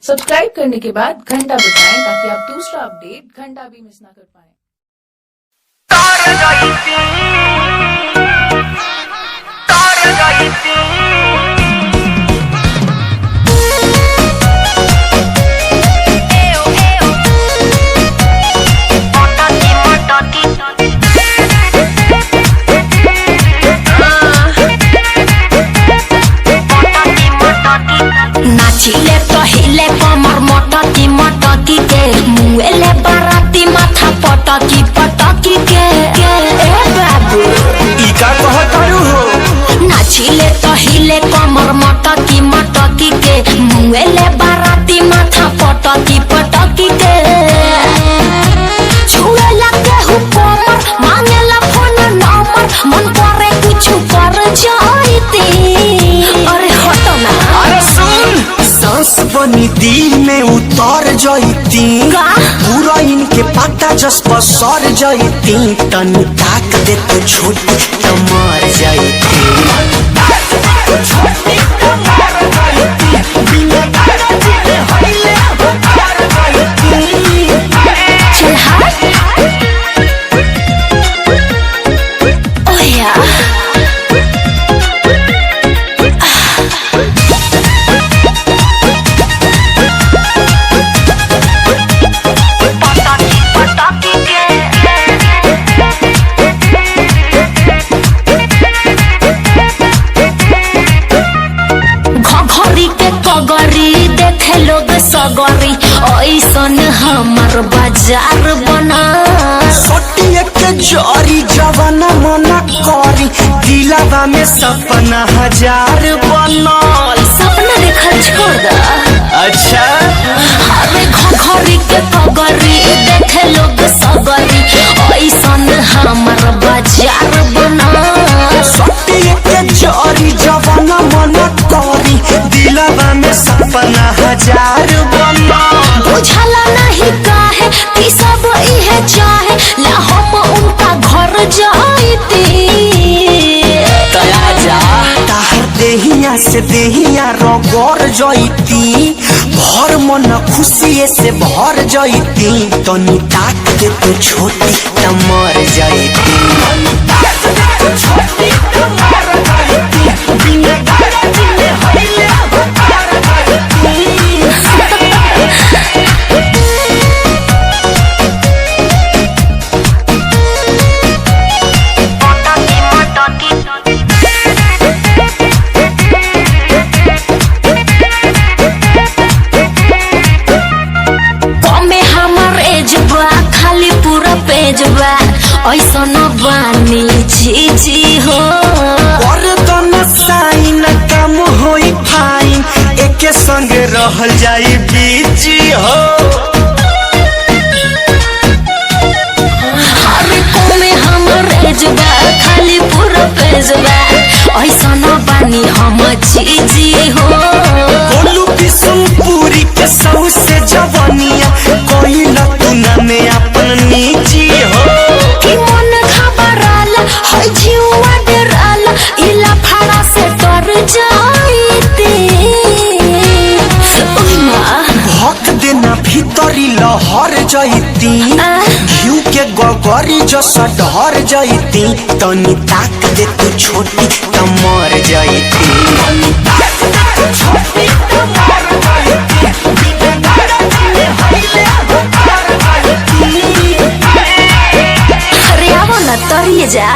Subscribe करने के बाद घंटा बजाएं ताकि आप दूसरा अपडेट घंटा भी मिस ना कर पाएं। नाचिले पहिले कमर मटकी के मुएले बाराती माथा पटकी के ए बाबू ई का कहतारू हो। नाचिले पहिले कमर मटकी के मुएले बाराती माथा पटकी के छुए लगे हु कमर मांगेला फोन नंबर मन करे कुछ कर जाईती। अरे हटो ना। अरे सुन सांस बनी दिल में उतर जाईती पूरा इनके पता जस पर सर जाईती तनी ताक दे तो छोटी तो मर जाईती। चल हाय ओया कगरी देखे लोग सगरी ऐसन हमार बाजार बना सोटिए के जरी जवाना मना करी दिलावा में सपना हजार बनल। सपना देखल छोड़ दा। अच्छा अरे घरी के कगरी देखे लोग सगरी ऐसन हमार बाजार बना सोटिए के जरी जवाना मना करी दिलावा में सपना हजार बनल। बुझला नहीं काहे कि सब इहे चाहे ला हम उनका घर जाईती। तया जा ताहर देहिया से देहिया रगड़ जाईती भर मन खुशी से भर जाईती तनी ताक दे तो छोटी त मर जाईती। खाली पूरा पेज बा ऐसन बानी जी हो वरदान साइन काम होई फाइन एके संग रहल जाई बीजी हो। अरे कोमे हमर एज बा खाली पूरा पेज बा ऐसन बानी हम जी हो। बोलू बिशुनपुरी के सौ से जवानिया कोई लतुना में अपन निजी हो। कि मन घबराला है जीवा डराला इला फाड़ा से डर जाईती। भक देना भीतरी लहर जाईती घिउ के गगरी जसा ढर जाईती तनी ताक दे तू छोटी त मर जाईती। अरे आवो ना तरिए जा।